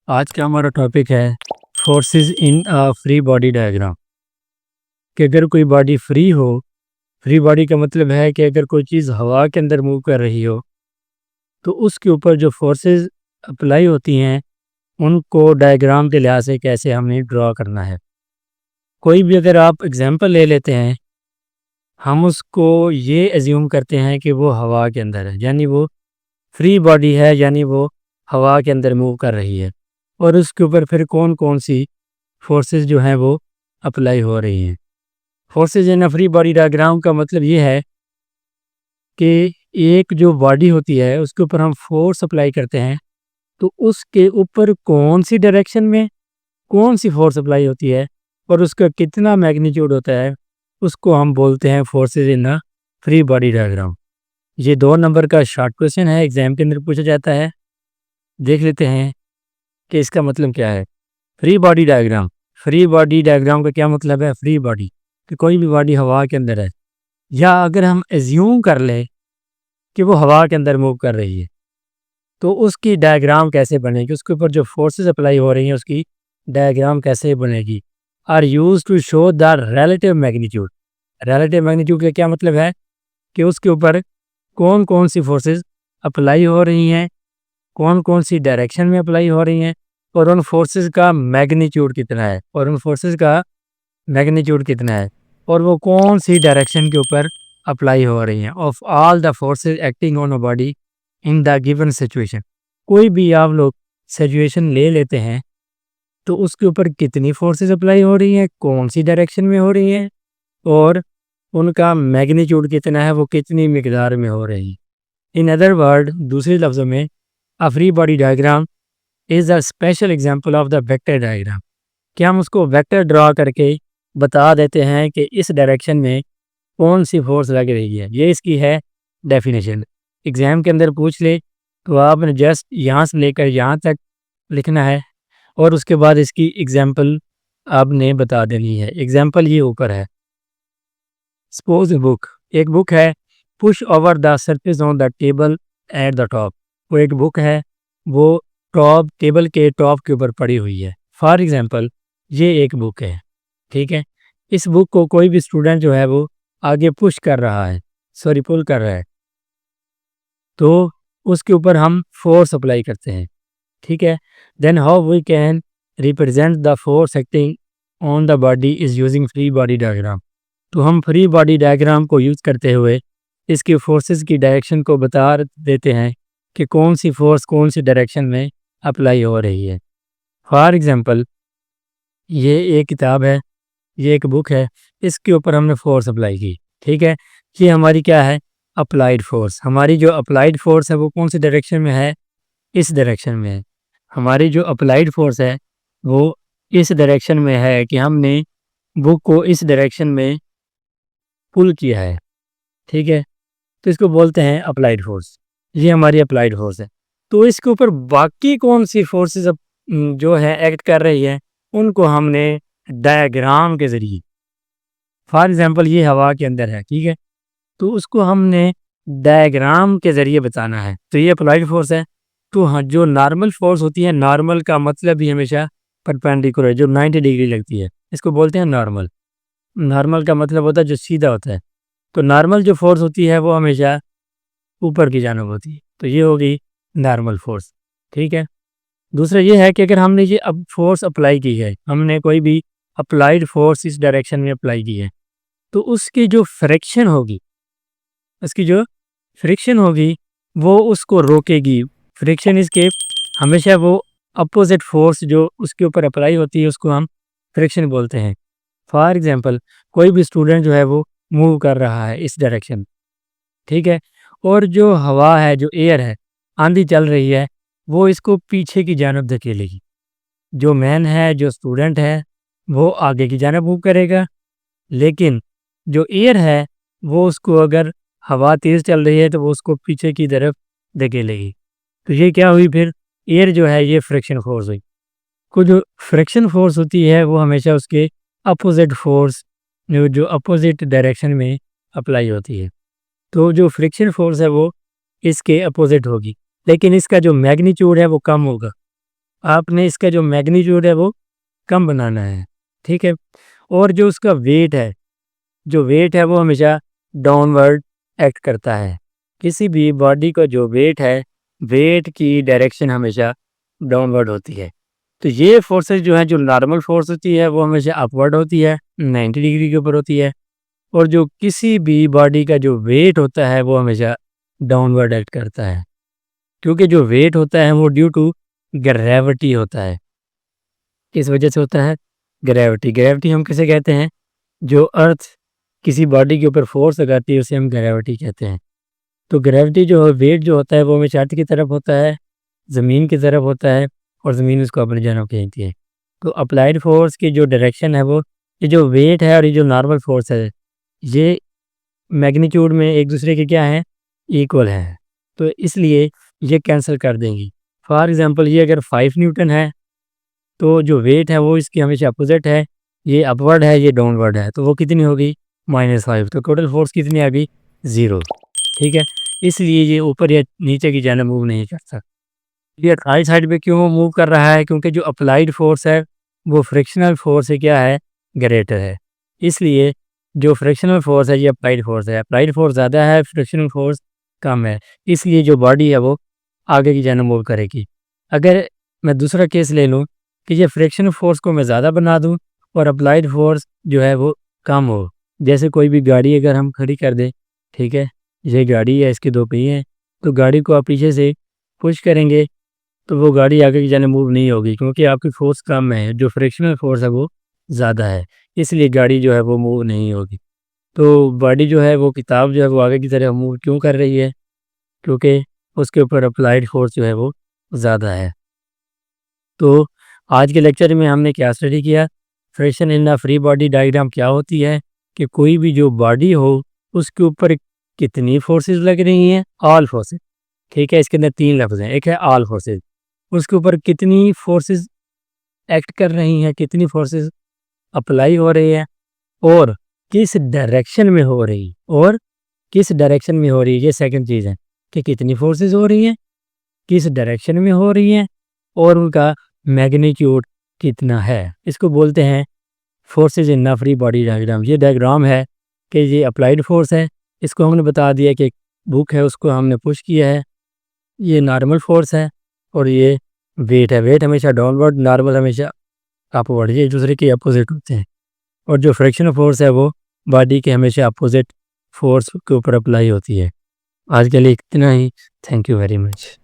आज का हमारा टॉपिक है forces in a free body diagram. कि अगर कोई बॉडी फ्री हो, फ्री बॉडी का मतलब है कि अगर कोई चीज़ हवा के अंदर मूव कर रही हो, तो उसके ऊपर जो फोर्सेस अप्लाई होती हैं, उनको डायग्राम के लिहाज से कैसे हमें ड्रॉ करना है। कोई भी अगर आप एग्जांपल ले लेते हैं, हम उसको ये एज्यूम करते हैं कि वो हवा के अंदर है, यानी वो फ्री बॉडी है, यानी वो हवा के अंदर मूव कर रही है। और उसके ऊपर फिर कौन कौन सी फोर्सेस जो हैं वो अप्लाई हो रही हैं। Forces in a free body diagram का मतलब ये है कि एक जो बॉडी होती है उसके ऊपर हम फोर्स अप्लाई करते हैं, तो उसके ऊपर कौन सी डायरेक्शन में कौन सी फोर्स अप्लाई होती है और उसका कितना मैग्नीट्यूड होता है, उसको हम बोलते हैं forces in a free body diagram. ये 2 नंबर का शॉर्ट क्वेश्चन है, एग्जाम के अंदर पूछा जाता है। देख लेते हैं कि इसका मतलब क्या है। Free body diagram, free body diagram का क्या मतलब है। फ्री बॉडी कि कोई भी बॉडी हवा के अंदर है, या अगर हम एज्यूम कर लें कि वो हवा के अंदर मूव कर रही है, तो उसकी डायग्राम कैसे बनेगी, उसके ऊपर जो फोर्सेस अप्लाई हो रही हैं उसकी डायग्राम कैसे बनेगी। Are use to show the relative magnitude. Relative magnitude का क्या मतलब है कि उसके ऊपर कौन कौन सी फोर्सेस अप्लाई हो रही हैं, कौन कौन सी डायरेक्शन में अप्लाई हो रही हैं, और उन फोर्सेस का मैग्नीट्यूड कितना है, और उन फोर्सेस का मैग्नीट्यूड कितना है, और वो कौन सी डायरेक्शन के ऊपर अप्लाई हो रही हैं। Of all the forces acting on a body in the given situation. कोई भी आप लोग सिचुएशन ले लेते हैं, तो उसके ऊपर कितनी फोर्सेस अप्लाई हो रही हैं, कौन सी डायरेक्शन में हो रही हैं, और उनका मैग्नीट्यूड कितना है, वो कितनी मिकदार में हो रही है। इन अदर वर्ड, दूसरे लफ्ज़ों में, a free body diagram is a special example of the vector diagram. कि हम उसको वेक्टर ड्रा करके बता देते हैं कि इस डायरेक्शन में कौन सी फोर्स लग रही है। ये इसकी है डेफिनेशन। एग्ज़ाम के अंदर पूछ ले तो आपने जस्ट यहाँ से लेकर यहाँ तक लिखना है, और उसके बाद इसकी एग्जाम्पल आपने बता देनी है। एग्जाम्पल ये ऊपर है। सपोज बुक, एक बुक है, push over the surface on the table at the top. वो एक बुक है, वो टॉप टेबल के टॉप के ऊपर पड़ी हुई है। फॉर एग्जाम्पल ये एक बुक है, ठीक है। इस बुक को कोई भी स्टूडेंट जो है वो आगे पुश कर रहा है, सॉरी पुल कर रहा है, तो उसके ऊपर हम फोर्स अप्लाई करते हैं, ठीक है। Then how we can represent the force acting on the body is using free body diagram. तो हम फ्री बॉडी डायग्राम को यूज़ करते हुए इसकी फोर्सेस की डायरेक्शन को बता देते हैं कि कौन सी फोर्स कौन सी डायरेक्शन में अप्लाई हो रही है। फॉर एग्जांपल ये एक किताब है, ये एक बुक है, इसके ऊपर हमने फोर्स अप्लाई की, ठीक है। ये हमारी क्या है, अप्लाइड फोर्स। हमारी जो अप्लाइड फोर्स है वो कौन सी डायरेक्शन में है, इस डायरेक्शन में है। हमारी जो अप्लाइड फोर्स है वो इस डायरेक्शन में है कि हमने बुक को इस डायरेक्शन में पुल किया है, ठीक है। तो इसको बोलते हैं अप्लाइड फोर्स। ये हमारी अप्लाइड फोर्स है। तो इसके ऊपर बाकी कौन सी फोर्सेस जो है एक्ट कर रही है, उनको हमने डायग्राम के ज़रिए, फॉर एग्जांपल ये हवा के अंदर है, ठीक है, तो उसको हमने डायग्राम के ज़रिए बताना है। तो ये अप्लाइड फोर्स है। तो हाँ, जो नॉर्मल फोर्स होती है, नॉर्मल का मतलब भी हमेशा परपेंडिकुलर, जो 90 डिग्री लगती है, इसको बोलते हैं नॉर्मल। नॉर्मल का मतलब होता है जो सीधा होता है। तो नॉर्मल जो फोर्स होती है वो हमेशा ऊपर की जानिब होती है। तो ये होगी नॉर्मल फोर्स, ठीक है। दूसरा ये है कि अगर हमने ये अब फोर्स अप्लाई की है, हमने कोई भी अप्लाइड फोर्स इस डायरेक्शन में अप्लाई की है, तो उसकी जो फ्रिक्शन होगी, उसकी जो फ्रिक्शन होगी वो उसको रोकेगी। फ्रिक्शन इसके हमेशा वो अपोजिट फोर्स जो उसके ऊपर अप्लाई होती है उसको हम फ्रिक्शन बोलते हैं। फॉर एग्जांपल कोई भी स्टूडेंट जो है वो मूव कर रहा है इस डायरेक्शन, ठीक है, और जो हवा है, जो एयर है, आंधी चल रही है, वो इसको पीछे की जानब धकेलेगी। जो मैन है, जो स्टूडेंट है, वो आगे की जानब मूव करेगा, लेकिन जो एयर है वो उसको, अगर हवा तेज़ चल रही है तो वो उसको पीछे की तरफ धकेलेगी। तो ये क्या हुई फिर, एयर जो है ये फ्रिक्शन फोर्स हुई। को जो फ्रिक्शन फोर्स होती है वो हमेशा उसके अपोजिट फोर्स, जो जो अपोजिट डायरेक्शन में अप्लाई होती है। तो जो फ्रिक्शन फोर्स है वो इसके अपोजिट होगी, लेकिन इसका जो मैग्नीट्यूड है वो कम होगा। आपने इसका जो मैग्नीट्यूड है वो कम बनाना है, ठीक है। और जो उसका वेट है, जो वेट है वो हमेशा डाउनवर्ड एक्ट करता है। किसी भी बॉडी का जो वेट है, वेट की डायरेक्शन हमेशा डाउनवर्ड होती है। तो ये फोर्सेस जो हैं, जो नॉर्मल फोर्स होती है वो हमेशा अपवर्ड होती है, 90 डिग्री के ऊपर होती है। और जो किसी भी बॉडी का जो वेट होता है वो हमेशा डाउनवर्ड एक्ट करता है, क्योंकि जो वेट होता है वो ड्यू टू ग्रेविटी होता है। किस वजह से होता है? ग्रेविटी। ग्रेविटी हम किसे कहते हैं? जो अर्थ किसी बॉडी के ऊपर फोर्स लगाती है उसे हम ग्रेविटी कहते हैं। तो ग्रेविटी जो है, वेट जो होता है वो हमेशा अर्थ की तरफ होता है, ज़मीन की तरफ होता है, और ज़मीन उसको अपनी जानब खींचती है। तो अप्लाइड फोर्स की जो डायरेक्शन है वो, ये जो वेट है और ये जो नॉर्मल फोर्स है, ये मैग्नीट्यूड में एक दूसरे के क्या हैं? इक्वल हैं। तो इसलिए ये कैंसिल कर देंगी। फॉर एग्जांपल, ये अगर 5 न्यूटन है तो जो वेट है वो इसकी हमेशा अपोजिट है, ये अपवर्ड है, ये डाउनवर्ड है, तो वो कितनी होगी? -5। तो टोटल फोर्स कितनी आ गई? 0, ठीक है। इसलिए ये ऊपर या नीचे की जानिब मूव नहीं करता। ये राइट साइड पे क्यों मूव कर रहा है? क्योंकि जो अप्लाइड फोर्स है वो फ्रिक्शनल फोर्स से क्या है? ग्रेटर है। इसलिए जो फ्रिक्शनल फोर्स है ये अप्लाइड फोर्स है। अप्लाइड फोर्स ज़्यादा है, फ्रिक्शनल फोर्स कम है। इसलिए जो बॉडी है वो आगे की जानिब मूव करेगी। अगर मैं दूसरा केस ले लूँ कि ये फ्रिक्शनल फोर्स को मैं ज़्यादा बना दूँ और अप्लाइड फोर्स जो है वो कम हो, जैसे कोई भी गाड़ी अगर हम खड़ी कर दें, ठीक है, ये गाड़ी है, इसके 2 पहिए हैं, तो गाड़ी को आप पीछे से पुश करेंगे तो वो गाड़ी आगे की जानिब मूव नहीं होगी, क्योंकि आपकी फोर्स कम है, जो फ्रिक्शनल फोर्स है वो ज़्यादा है, इसलिए गाड़ी जो है वो मूव नहीं होगी। तो बॉडी जो है वो, किताब जो है वो आगे की तरफ मूव क्यों कर रही है? क्योंकि उसके ऊपर अप्लाइड फोर्स जो है वो ज़्यादा है। तो आज के लेक्चर में हमने क्या स्टडी किया? Friction in a free body diagram क्या होती है, कि कोई भी जो बॉडी हो उसके ऊपर कितनी फोर्सेस लग रही हैं? ऑल फोर्सेस, ठीक है। इसके अंदर 3 लफ्ज़ हैं, एक है ऑल फोर्सेस, उसके ऊपर कितनी फोर्सेस एक्ट कर रही हैं, कितनी फोर्सेस अप्लाई हो रही है, और किस डायरेक्शन में हो रही, और किस डायरेक्शन में हो रही है। ये सेकंड चीज़ है कि कितनी फोर्सेस हो रही हैं, किस डायरेक्शन में हो रही हैं, और उनका मैग्नीट्यूड कितना है। इसको बोलते हैं forces in a free body diagram. ये डायग्राम है कि ये अप्लाइड फोर्स है, इसको हमने बता दिया कि एक बुक है उसको हमने पुश किया है, ये नॉर्मल फोर्स है, और ये वेट है। वेट हमेशा डाउनवर्ड, नॉर्मल हमेशा अपवर्ड, ये एक दूसरे के अपोजिट होते हैं। और जो फ्रिक्शनल फोर्स है वो बॉडी के हमेशा अपोजिट फोर्स के ऊपर अप्लाई होती है। आज के लिए इतना ही। Thank you very much.